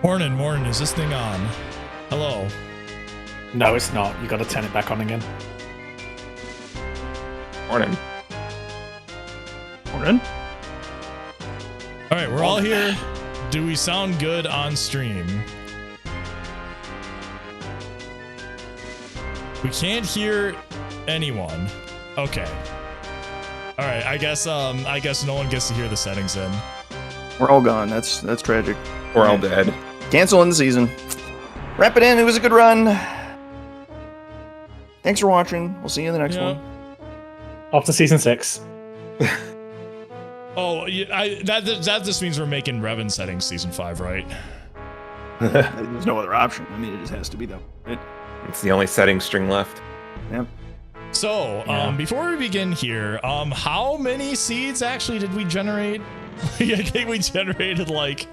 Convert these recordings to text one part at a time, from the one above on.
Mornin, is this thing on? Hello. No, it's not. You got to turn it back on again. Mornin. Mornin. All right, we're all here. Do we sound good on stream? We can't hear anyone. Okay. All right. I guess no one gets to hear the settings in. We're all gone. That's tragic. We're all dead. Canceling the season. Wrap it in. It was a good run. Thanks for watching. We'll see you in the next one. Off to season 6. Oh, that just means we're making Revan settings season 5, right? There's no other option. I mean, it just has to be though. It's the only setting string left. Yeah. So, before we begin here, how many seeds actually did we generate? I think we generated like,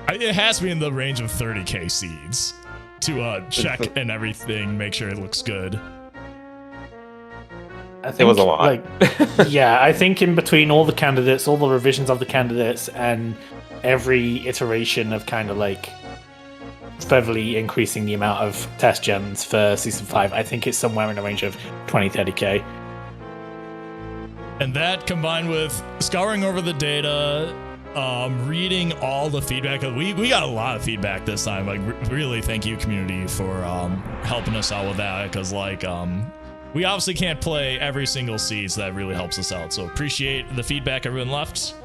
it has to be in the range of 30k seeds to check and everything, make sure it looks good. I think, it was a lot. I think in between all the candidates, all the revisions of the candidates, and every iteration of kind of like steadily increasing the amount of test gens for season 5, I think it's somewhere in the range of 20-30k. And that combined with scouring over the data, reading all the feedback. We got a lot of feedback this time. Like, really thank you, community, for helping us out with that. Because we obviously can't play every single seed, so that really helps us out. So appreciate the feedback everyone left.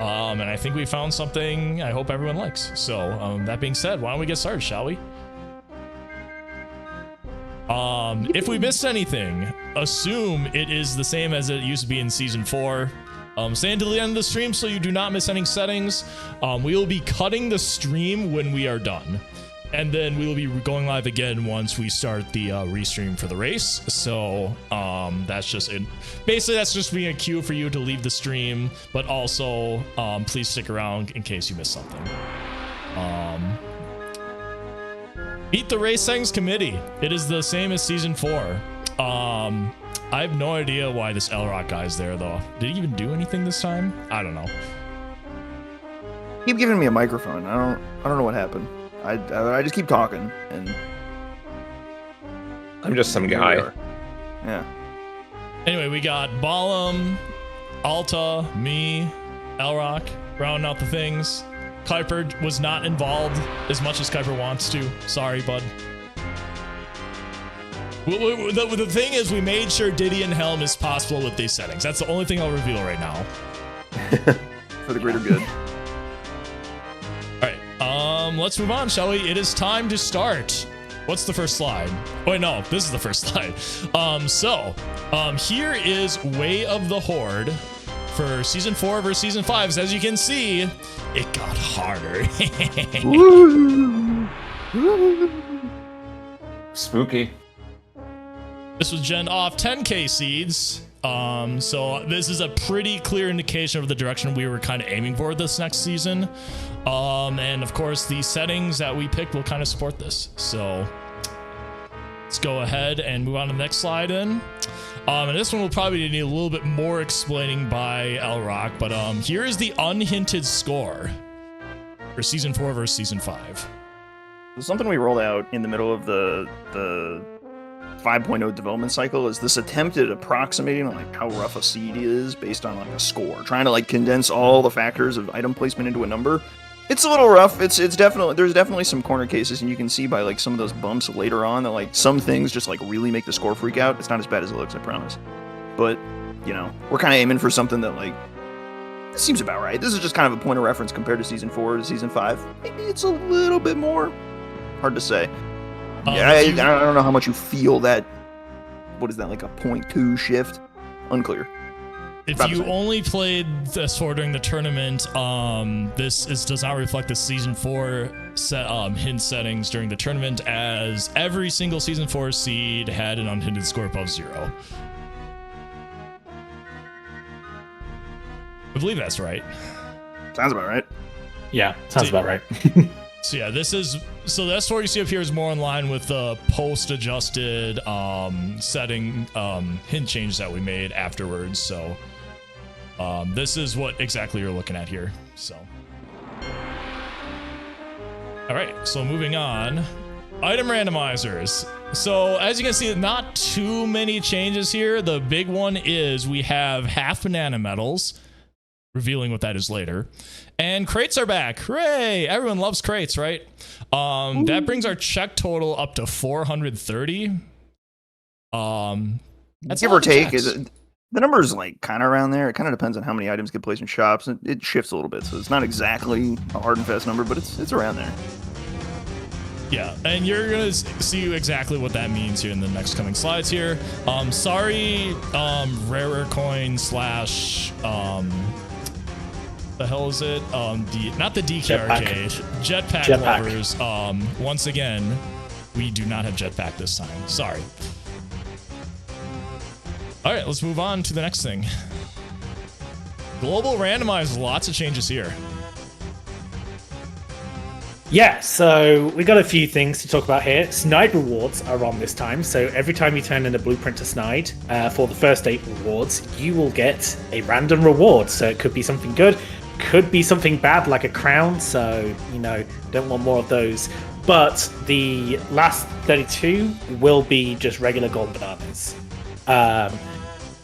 And I think we found something I hope everyone likes. So that being said, why don't we get started, shall we? If we missed anything, assume it is the same as it used to be in season 4. Stay until the end of the stream so you do not miss any settings. We will be cutting the stream when we are done. And then we will be going live again once we start the restream for the race. So that's just it. Basically, that's just being a cue for you to leave the stream, but also please stick around in case you miss something. Beat the race settings committee. It is the same as season 4. I have no idea why this L-Rock guy's there though. Did he even do anything this time? I don't know. Keep giving me a microphone. I don't know what happened. I just keep talking and I'm just some guy. Yeah. Anyway, we got Balam, Alta, me, L-Rock, rounding out the things. Kuiper was not involved as much as Kuiper wants to. Sorry, bud. The thing is, we made sure Diddy and Helm is possible with these settings. That's the only thing I'll reveal right now. For the greater good. All right, let's move on, shall we? It is time to start. What's the first slide? Oh, wait, no, this is the first slide. Here is Way of the Horde for season 4 versus season 5. So as you can see, it got harder. Spooky. This was gen off 10k seeds. So this is a pretty clear indication of the direction we were kind of aiming for this next season. And of course, the settings that we picked will kind of support this. So let's go ahead and move on to the next slide then. And this one will probably need a little bit more explaining by L-Rock, but here is the unhinted score for season 4 versus season 5. Something we rolled out in the middle of the 5.0 development cycle is this attempt at approximating like how rough a seed is based on like a score, trying to like condense all the factors of item placement into a number. It's a little rough. It's definitely, there's definitely some corner cases, and you can see by like some of those bumps later on that like some things just like really make the score freak out. It's not as bad as it looks, I promise. But you know, we're kind of aiming for something that like this seems about right. This is just kind of a point of reference compared to season 4 to season 5. Maybe it's a little bit more. Hard to say. Yeah, I don't know how much you feel that. What is that, like a 0.2 shift? Unclear. If you only played this 4 during the tournament, does not reflect the season 4 hint settings during the tournament, as every single season 4 seed had an unhinted score above 0. I believe that's right. Sounds about right. Yeah, sounds about right. So yeah, so that's what you see up here is more in line with the post-adjusted setting hint change that we made afterwards. So this is what exactly you're looking at here. So All right, so moving on. Item randomizers. So as you can see, not too many changes here. The big one is we have half banana medals, revealing what that is later. And crates are back. Hooray! Everyone loves crates, right? That brings our check total up to 430. That's Give or take, the number is like kind of around there. It kind of depends on how many items get placed in shops. It shifts a little bit, so it's not exactly a hard and fast number, but it's around there. Yeah, and you're gonna see exactly what that means here in the next coming slides here. Sorry, rarer coin slash the hell is it? Not the DK arcade, jetpack lovers. Once again, we do not have jetpack this time. Sorry. All right, let's move on to the next thing. Global randomizer, lots of changes here. Yeah, so we got a few things to talk about here. Snide rewards are on this time, so every time you turn in a blueprint to Snide for the first 8 rewards, you will get a random reward. So it could be something good, could be something bad like a crown, so, you know, don't want more of those. But the last 32 will be just regular golden bananas.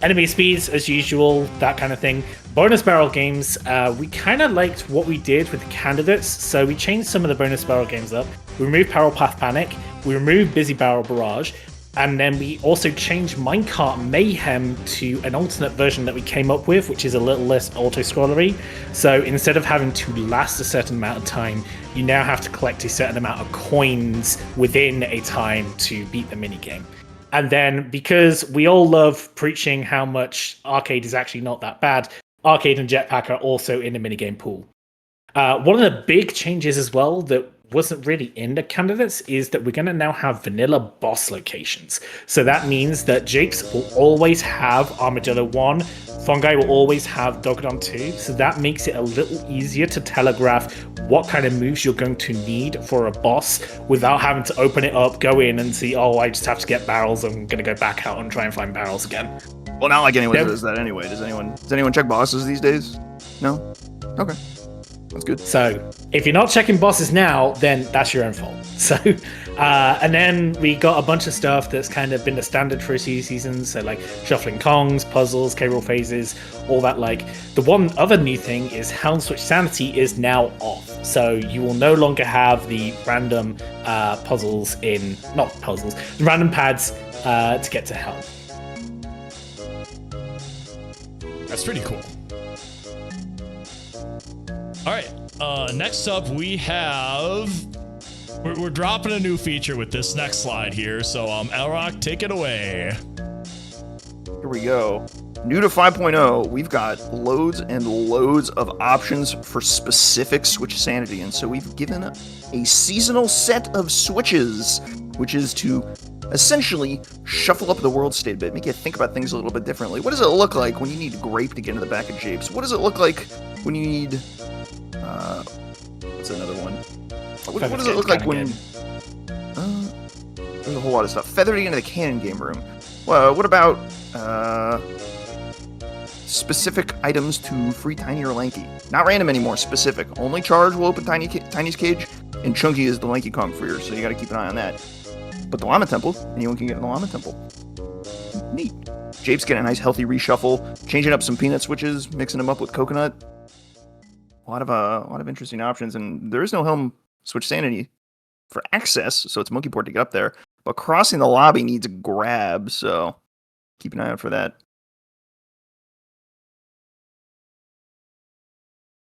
Enemy speeds, as usual, that kind of thing. Bonus barrel games, we kind of liked what we did with the candidates, so we changed some of the bonus barrel games up. We removed Barrel Path Panic, we removed Busy Barrel Barrage, and then we also changed Minecart Mayhem to an alternate version that we came up with, which is a little less auto-scrollery. So instead of having to last a certain amount of time, you now have to collect a certain amount of coins within a time to beat the minigame. And then, because we all love preaching how much arcade is actually not that bad, arcade and jetpack are also in the minigame pool. One of the big changes as well that wasn't really in the candidates is that we're going to now have vanilla boss locations. So that means that Japes will always have Armadillo 1, Fungi will always have Dogodon 2, so that makes it a little easier to telegraph what kind of moves you're going to need for a boss without having to open it up, go in and see, oh, I just have to get barrels, I'm going to go back out and try and find barrels again. Well, not like anyone does that anyway. Does anyone check bosses these days? No? Okay. That's good. So, if you're not checking bosses now, then that's your own fault. So, and then we got a bunch of stuff that's kind of been the standard for a few seasons. So, like shuffling Kongs, puzzles, K-roll phases, all that. Like, the one other new thing is Helm Switch Sanity is now off. So, you will no longer have the random puzzles random pads to get to Helm. That's pretty cool. All right, next up we have, we're dropping a new feature with this next slide here. So Elrock, take it away. Here we go. New to 5.0, we've got loads and loads of options for specific switch sanity. And so we've given a seasonal set of switches, which is to essentially shuffle up the world state a bit, make you think about things a little bit differently. What does it look like when you need Grape to get into the back of Japes? What does it look like when you need... what's another one? What does it look like when... there's a whole lot of stuff. Feather to get into the cannon game room. Well, what about specific items to free Tiny or Lanky? Not random anymore, specific. Only Charge will open Tiny's cage, and Chunky is the Lanky Kong freer, so you gotta keep an eye on that. But the Llama Temple, anyone can get in the Llama Temple. Neat. Japes get a nice healthy reshuffle, changing up some peanut switches, mixing them up with coconut. A lot of interesting options, and there is no Helm Switch Sanity for access, so it's monkey port to get up there. But crossing the lobby needs a grab, so keep an eye out for that.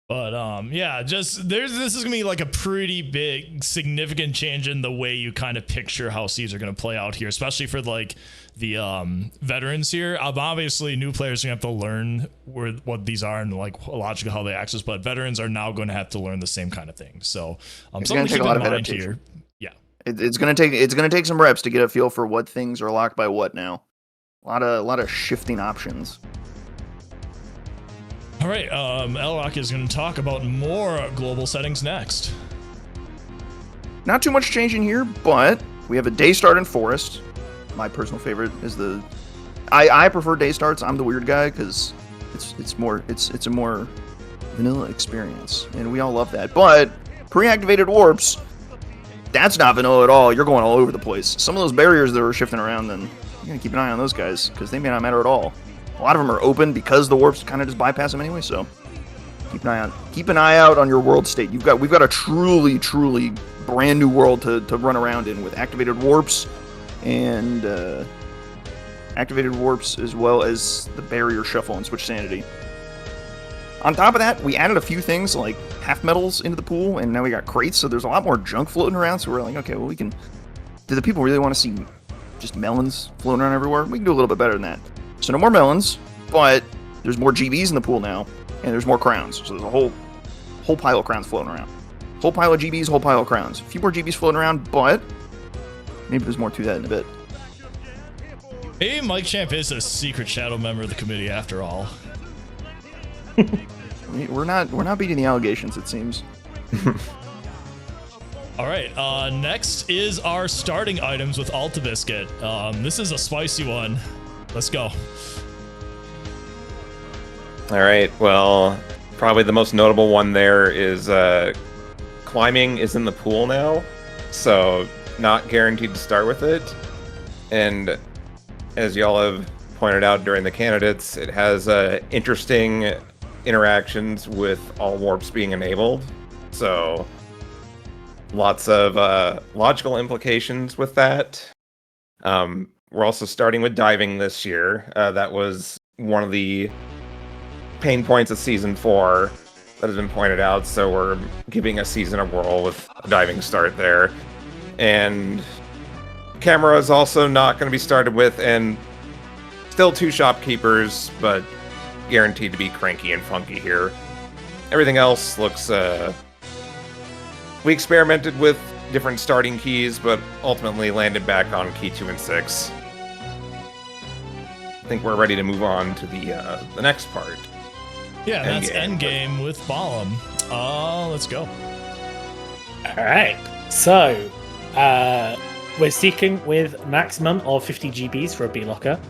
But yeah, just this is gonna be like a pretty big, significant change in the way you kind of picture how seeds are gonna play out here, especially for like the veterans here. Obviously, new players are gonna have to learn what these are and like logically how they access, but veterans are now going to have to learn the same kind of thing. So it's something gonna to take keep a lot in of mind adaptation. here. Yeah, it's gonna take some reps to get a feel for what things are locked by what now. A lot of shifting options. All right, Elrock is going to talk about more global settings next. Not too much changing here, but we have a day start in Forest. My personal favorite is the... I prefer day starts. I'm the weird guy because it's a more vanilla experience, and we all love that. But pre-activated warps That's not vanilla at all. You're going all over the place. Some of those barriers that are shifting around, then you're gonna keep an eye on those guys because they may not matter at all. A lot of them are open because the warps kind of just bypass them anyway. So keep an eye out on your world state. We've got a truly brand new world to run around in with activated warps and as well as the barrier shuffle and switch sanity. On top of that, we added a few things like half metals into the pool, and now we got crates, so there's a lot more junk floating around. So we're like, okay, well, do the people really want to see just melons floating around everywhere? We can do a little bit better than that. So no more melons, but there's more GBs in the pool now, and there's more crowns. So there's a whole pile of crowns floating around. Whole pile of GBs, whole pile of crowns. A few more GBs floating around, but maybe there's more to that in a bit. Maybe Mike Champ is a secret shadow member of the committee after all. We're not beating the allegations, it seems. All right, next is our starting items with Alta Biscuit. This is a spicy one. Let's go. All right, well, probably the most notable one there is climbing is in the pool now, so not guaranteed to start with it. And as y'all have pointed out during the candidates, it has interesting interactions with all warps being enabled. So lots of logical implications with that. We're also starting with diving this year. That was one of the pain points of Season 4 that has been pointed out, so we're giving a Season of Whirl with a diving start there. And camera is also not going to be started with, and still 2 shopkeepers, but guaranteed to be cranky and funky here. Everything else looks... We experimented with different starting keys, but ultimately landed back on key 2 and 6. I think we're ready to move on to the next part. Yeah, that's Endgame with Balam. Let's go. All right. So, we're sticking with maximum of 50 GBs for a B-Locker.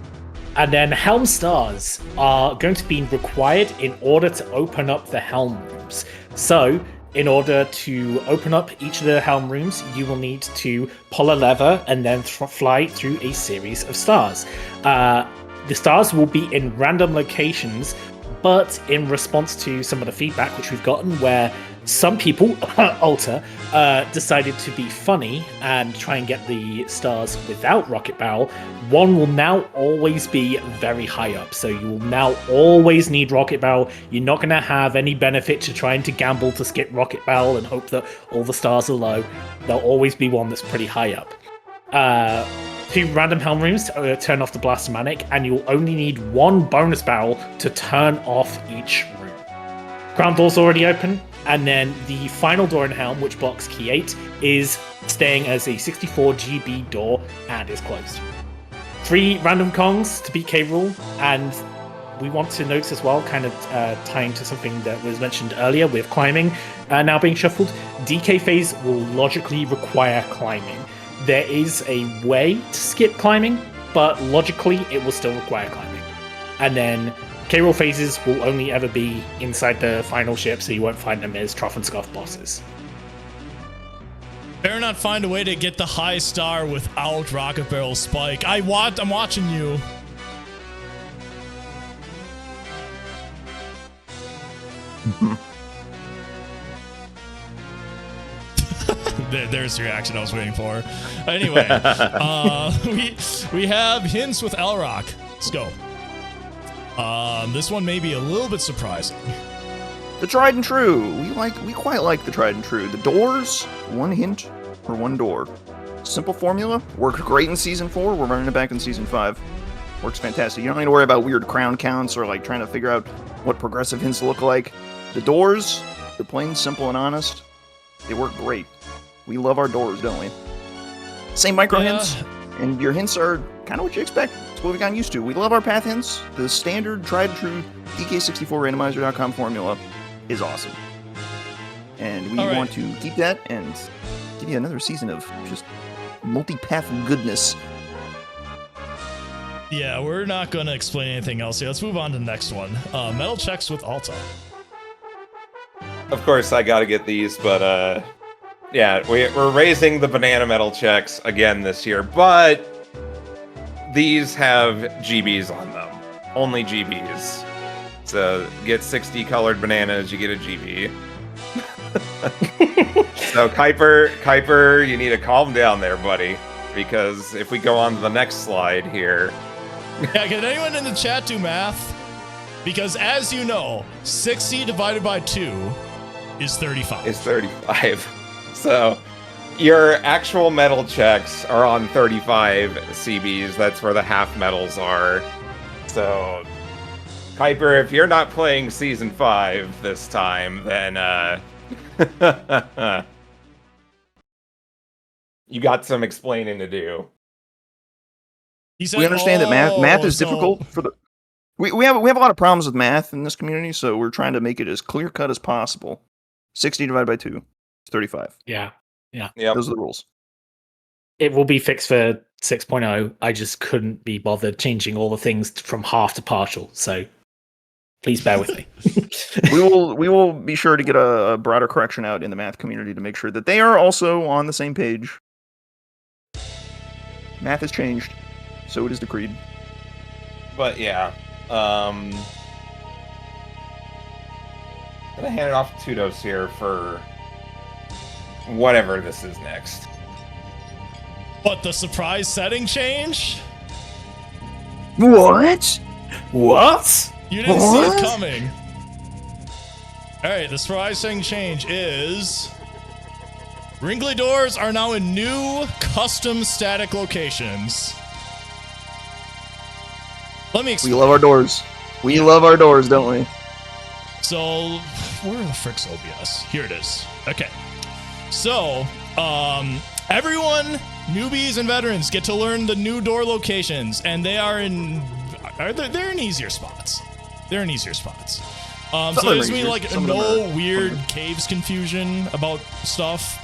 And then Helm Stars are going to be required in order to open up the Helm rooms. So, in order to open up each of the Helm rooms, you will need to pull a lever and then fly through a series of stars. The stars will be in random locations, but in response to some of the feedback which we've gotten, where some people, Alta, decided to be funny and try and get the stars without Rocket Barrel, one will now always be very high up. So you will now always need Rocket Barrel. You're not going to have any benefit to trying to gamble to skip Rocket Barrel and hope that all the stars are low. There'll always be one that's pretty high up. 2 random Helm rooms to turn off the Blastomatic, and you'll only need 1 bonus barrel to turn off each room. Ground door's already open, and then the final door in Helm, which blocks key 8, is staying as a 64 GB door and is closed. 3 random Kongs to beat K-Rule, and we want to note as well, kind of tying to something that was mentioned earlier with climbing now being shuffled, DK phase will logically require climbing. There is a way to skip climbing, but logically it will still require climbing. And then K-Roll phases will only ever be inside the final ship, so you won't find them as Trough and Scuff bosses. Better not find a way to get the high star without Rocket Barrel Spike. I'm watching you. There's the reaction I was waiting for. Anyway, we have hints with Elrock. Let's go. This one may be a little bit surprising. The tried and true. We quite like the tried and true. The doors, 1 hint or 1 door. Simple formula. Worked great in Season 4. We're running it back in Season 5. Works fantastic. You don't need to worry about weird crown counts or like trying to figure out what progressive hints look like. The doors, they're plain, simple, and honest. They work great. We love our doors, don't we? Same micro hints, and your hints are kind of what you expect. It's what we've gotten used to. We love our path hints. The standard, tried and true DK64 randomizer.com formula is awesome. And we want to keep that and give you another season of just multi-path goodness. Yeah, we're not going to explain anything else here. Let's move on to the next one. Metal checks with Alta. Of course, I gotta get these, but Yeah, we're raising the banana metal checks again this year, but these have GBs on them. Only GBs. So get 60 colored bananas, you get a GB. So Kuiper, you need to calm down there, buddy. Because if we go on to the next slide here. Yeah, can anyone in the chat do math? Because as you know, 60 divided by 2 is 35. Is 35. So your actual metal checks are on 35 CBs. That's where the half metals are. So, Kuiper, if you're not playing Season 5 this time, then you got some explaining to do. He said, We understand that math is difficult for the. We have a lot of problems with math in this community, so we're trying to make it as clear cut as possible. 60 divided by 2 is 35. Yeah. Yep. Those are the rules. It will be fixed for 6.0. I just couldn't be bothered changing all the things from half to partial. So please bear with me. We will be sure to get a broader correction out in the math community to make sure that they are also on the same page. Math has changed, so it is decreed. But yeah. I'm gonna hand it off to Tudos here for whatever this is next. What, the surprise setting change? What? What? You didn't see What? it coming. Alright, the surprise setting change is... Wrinkly doors are now in new custom static locations. Let me We explain. love our doors. We love our doors, don't we? So, where the frick's OBS? Here it is. Okay. So, everyone, newbies and veterans, get to learn the new door locations, and they are in... They're in easier spots. They're in easier spots. So there's gonna be like no weird caves confusion about stuff.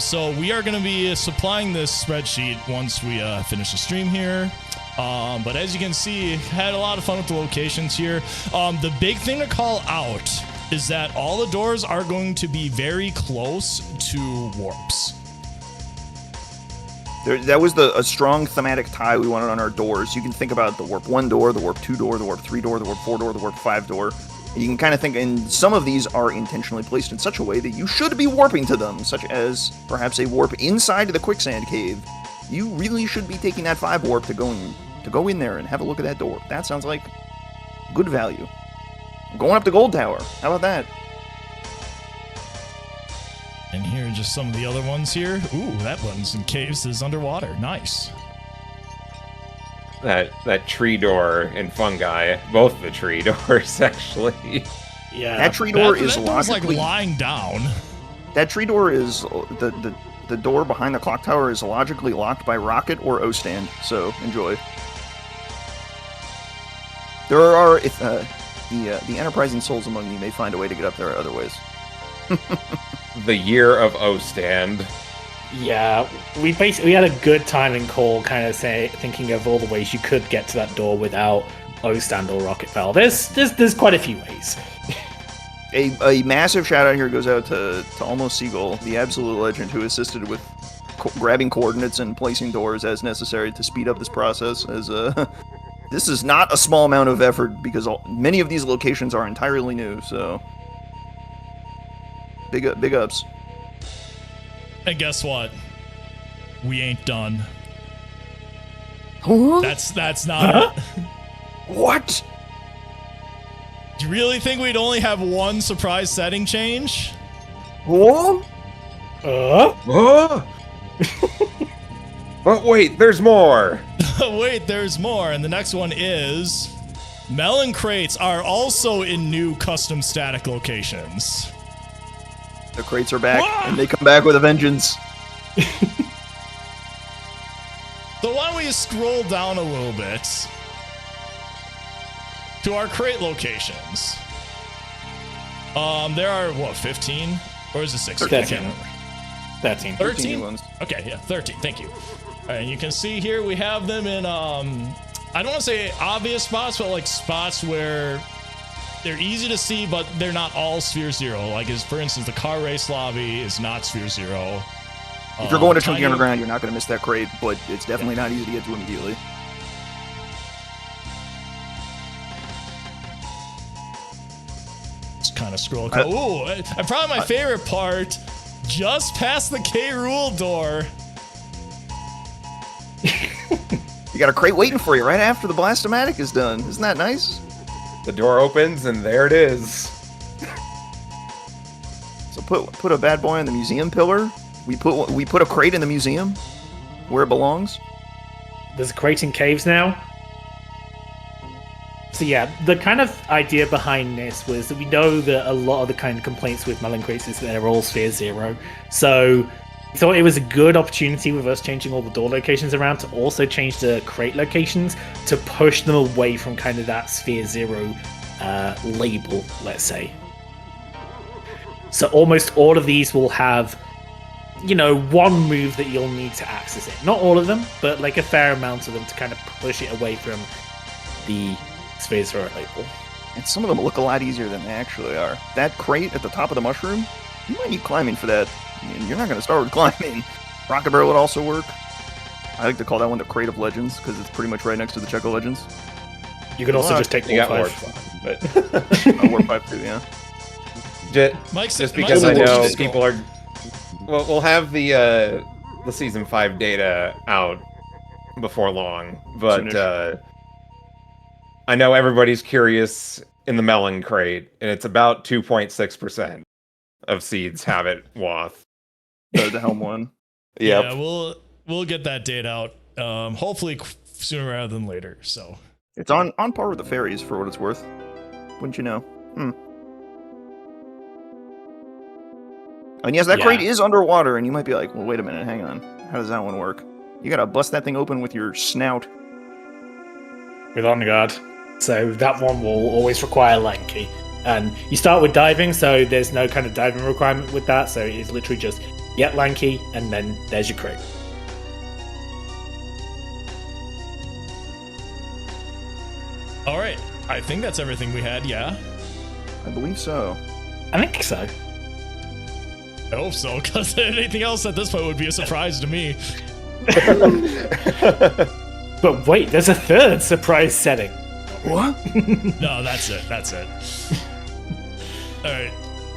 So we are going to be supplying this spreadsheet once we finish the stream here. But as you can see, had a lot of fun with the locations here. The big thing to call out is that all the doors are going to be very close to warps. That was a strong thematic tie we wanted on our doors. You can think about the warp 1 door, the warp 2 door, the warp 3 door, the warp 4 door, the warp 5 door. You can kind of think, and some of these are intentionally placed in such a way that you should be warping to them, such as perhaps a warp inside the quicksand cave. You really should be taking that 5 warp to go in there and have a look at that door. That sounds like good value. Going up the gold tower. How about that? And here are just some of the other ones here. Ooh, that one's in caves is underwater. Nice. That tree door and fungi, both the tree doors actually. Yeah. That tree door That is door's like logically... lying down. That tree door is the door behind the clock tower is logically locked by rocket or O stand. So enjoy. There are the enterprising souls among you may find a way to get up there other ways. The year of O stand. Yeah, we had a good time in call, kind of thinking of all the ways you could get to that door without O stand or rocket bell. There's quite a few ways. A massive shout out here goes out to Almost Seagull, the absolute legend who assisted with grabbing coordinates and placing doors as necessary to speed up this process. As this is not a small amount of effort because many of these locations are entirely new. So big ups. And guess what? We ain't done. Huh? That's not it. What? Do you really think we'd only have one surprise setting change? Huh? Oh! But wait, there's more. Wait, there's more. And the next one is Melon crates are also in new custom static locations. The crates are back, What? and they come back with a vengeance. So why don't we scroll down a little bit to our crate locations. There are, what, 15? Or is it 16? 13. 13. 13? new ones. Okay, yeah, 13. Thank you. All right, and you can see here we have them in, I don't want to say obvious spots, but like spots where they're easy to see, but they're not all Sphere Zero. Like, for instance, the car race lobby is not Sphere Zero. If you're going to Chunky Tiny- Underground, you're not going to miss that crate, but it's definitely not easy to get to immediately. Just kind of scroll. Ooh, and probably my favorite part, just past the K Rule door. You got a crate waiting for you right after the Blastomatic is done. Isn't that nice? The door opens and there it is. So put a bad boy on the museum pillar. We put a crate in the museum where it belongs. There's a crate in caves now. So yeah, the kind of idea behind this was that we know that a lot of the kind of complaints with Melon crates is that they're all Sphere Zero. So we thought it was a good opportunity with us changing all the door locations around to also change the crate locations to push them away from kind of that Sphere Zero label, let's say. So almost all of these will have, you know, one move that you'll need to access it. Not all of them, but like a fair amount of them to kind of push it away from the Sphere Zero label. And some of them look a lot easier than they actually are. That crate at the top of the mushroom, you might need climbing for that. I mean, you're not going to start with climbing. Rocket Barrel would also work. I like to call that one the Crate of Legends, because it's pretty much right next to the Checo Legends. You could also just take You got Warp Warp 5. 5, but Warp 5 too, yeah. Mike's just because I Mike's know just people are. Well, we'll have the season 5 data out before long, but I know everybody's curious in the Melon crate, and it's about 2.6% of seeds have it. Wath. The Helm one. Yep. Yeah, we'll get that date out. Hopefully sooner rather than later. So It's on par with the fairies, for what it's worth. Wouldn't you know? And yes, that Yeah. crate is underwater, and you might be like, well, wait a minute, hang on. How does that one work? You gotta bust that thing open with your snout. With On Guard. So that one will always require Lanky. And you start with diving, so there's no kind of diving requirement with that, so it's literally just get Lanky, and then there's your crate. all right, I think that's everything we had. Yeah, I believe so. I think so. I hope so, because anything else at this point would be a surprise to me. But wait, there's a third surprise setting. What? No, that's it. That's it. All right.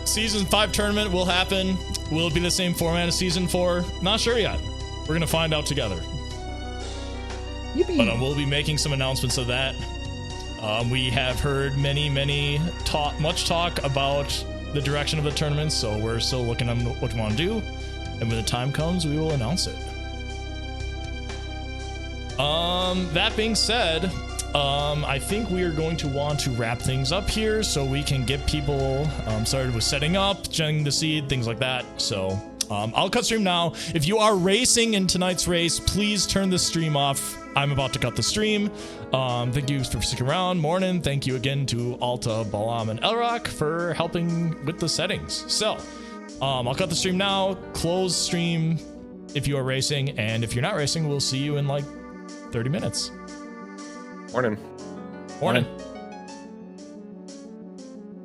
Season 5 tournament will happen. Will it be the same format as Season 4? Not sure yet. We're going to find out together. Yippee. But we'll be making some announcements of that. We have heard much talk about the direction of the tournament, so we're still looking at what we want to do. And when the time comes, we will announce it. That being said, I think we are going to want to wrap things up here so we can get people started with setting up, genning the seed, things like that. So I'll cut stream now. If you are racing in tonight's race, please turn the stream off. I'm about to cut the stream. Thank you for sticking around. Mornin, thank you again to Alta, Balam, and Elrock for helping with the settings. So I'll cut the stream now, close stream if you are racing, and if you're not racing, we'll see you in like 30 minutes. Morning. Morning.